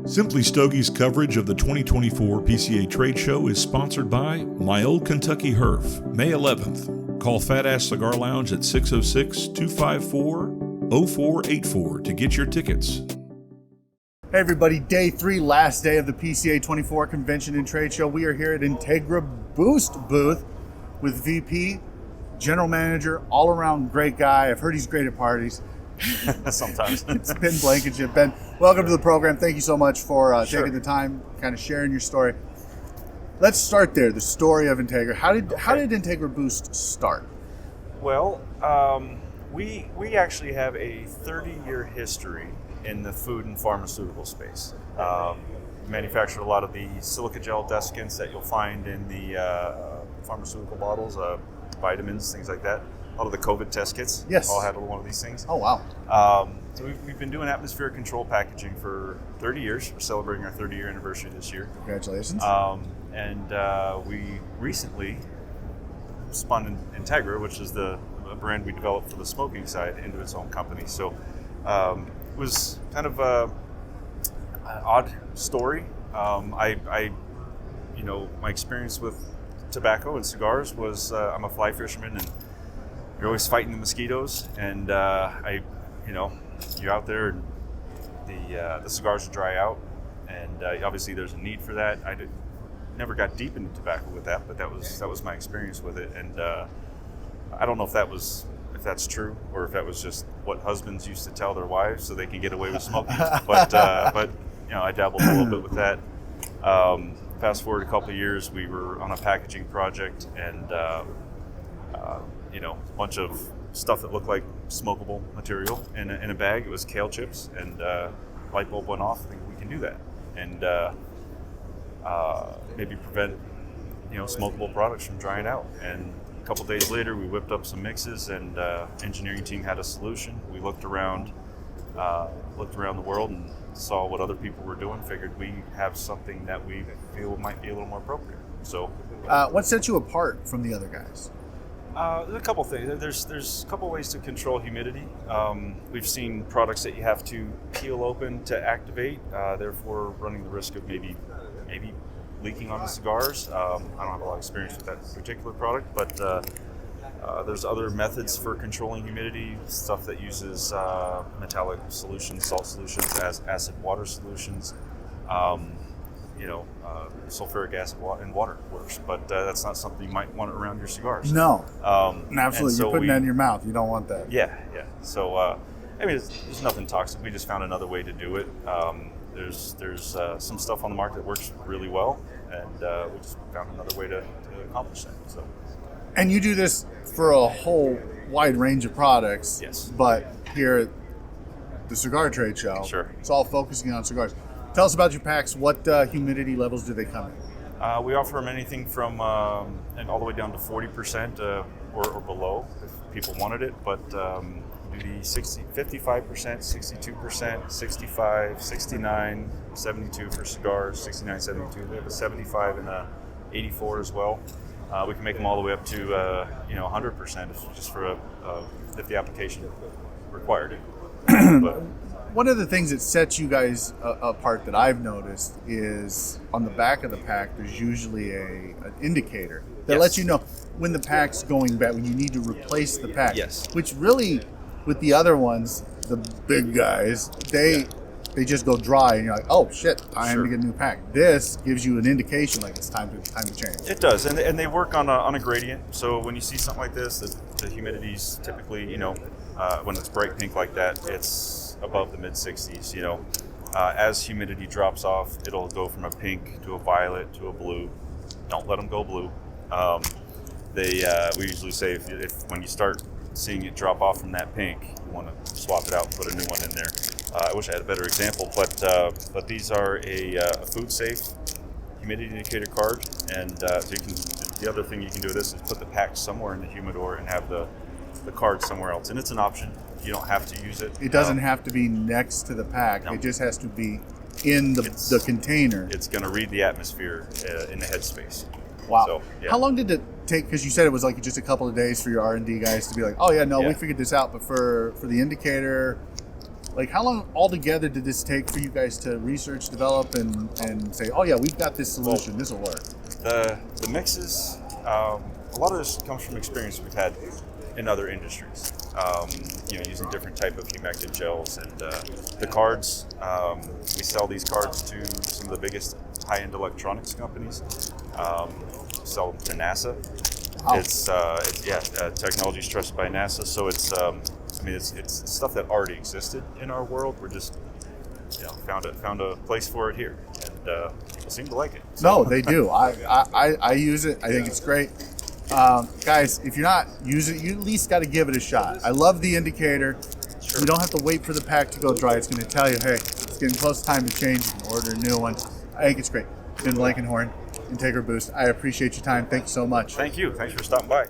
Simply Stogie's coverage of the 2024 PCA Trade Show is sponsored by My Old Kentucky Herf, May 11th. Call Fat Ass Cigar Lounge at 606-254-0484 to get your tickets. Hey everybody, day 3, last day of the PCA 24 Convention and Trade Show. We are here at Integra Boost booth with VP, General Manager, all-around great guy. I've heard he's great at parties. Sometimes. It's Ben Blankenship. Ben, welcome to the program. Thank you so much for taking the time, kind of sharing your story. Let's start there, the story of Integra. How did Integra Boost start? Well, we actually have a 30-year history in the food and pharmaceutical space. We manufacture a lot of the silica gel desiccants that you'll find in the pharmaceutical bottles, vitamins, things like that. A lot of the COVID test kits all had one of these things. Oh, wow. So we've been doing atmospheric control packaging for 30 years. We're celebrating our 30-year anniversary this year. Congratulations. And we recently spun Integra, which is a brand we developed for the smoking side, into its own company. So it was kind of an odd story. My experience with tobacco and cigars was I'm a fly fisherman, and you're always fighting the mosquitoes, and you're out there, and the cigars will dry out, and obviously there's a need for that. I never got deep into tobacco with that, but that was my experience with it, and I don't know if that's true, or if that was just what husbands used to tell their wives so they can get away with smoking. but I dabbled a little bit with that. Fast forward a couple of years, we were on a packaging project, and a bunch of stuff that looked like smokable material in a bag. It was kale chips, and light bulb went off. I think we can do that, and maybe prevent smokable products from drying out. And a couple days later, we whipped up some mixes, and engineering team had a solution. We looked around the world and saw what other people were doing. Figured we have something that we feel might be a little more appropriate. So, what sets you apart from the other guys? There's a couple things. There's a couple ways to control humidity. We've seen products that you have to peel open to activate, therefore running the risk of maybe leaking on the cigars. I don't have a lot of experience with that particular product, but there's other methods for controlling humidity, stuff that uses metallic solutions, salt solutions, as acid water solutions. Sulfuric acid and water works, but that's not something you might want around your cigars. No, absolutely. So you're putting that in your mouth. You don't want that. Yeah. So, there's nothing toxic. We just found another way to do it. There's some stuff on the market that works really well, and we just found another way to accomplish that. So. And you do this for a whole wide range of products. Yes. But here at the Cigar Trade Show, sure, it's all focusing on cigars. Tell us about your packs. What humidity levels do they come in? We offer them anything from and all the way down to 40% or below if people wanted it. But we do the 55%, 62%, 65, 69, 72 for cigars, 69, 72. We have a 75 and a 84 as well. We can make them all the way up to 100% just for if the application required it. But, one of the things that sets you guys apart that I've noticed is on the back of the pack, there's usually an indicator that lets you know when the pack's going bad, when you need to replace the pack. Yes. Which really, with the other ones, the big guys, they just go dry, and you're like, oh shit, time to get a new pack. This gives you an indication like it's time to change. It does, and they work on a gradient. So when you see something like this, the humidity's typically, when it's bright pink like that, it's above the mid-60s. As humidity drops off, it'll go from a pink to a violet to a blue. Don't let them go blue. We usually say if when you start seeing it drop off from that pink, you want to swap it out and put a new one in there. I wish I had a better example, but these are a food safe humidity indicator card, and so the other thing you can do with this is put the pack somewhere in the humidor and have the card somewhere else, and it's an option. You don't have to use it. It doesn't have to be next to the pack. No. It just has to be in the container. It's going to read the atmosphere in the headspace. Wow. So, How long did it take? Because you said it was like just a couple of days for your R&D guys to be like, oh yeah, no, we figured this out. But for the indicator, Like, how long altogether did this take for you guys to research, develop, and say, oh yeah, we've got this solution, this will work? The mixes, a lot of this comes from experience we've had in other industries. Using different type of humectant gels, and the cards. We sell these cards to some of the biggest high-end electronics companies. Sell them to NASA. Wow. It's technology stressed by NASA, so it's stuff that already existed in our world. We're just found a place for it here, and people seem to like it. No, they do. I use it. I think it's great. Guys, if you're not using it, you at least got to give it a shot. I love the indicator. Sure. You don't have to wait for the pack to go dry. It's going to tell you, hey, it's getting close to time to change. You can order a new one. I think it's great. Ben Blankenhorn, Integra Boost. I appreciate your time. Thank you so much. Thank you. Thanks for stopping by.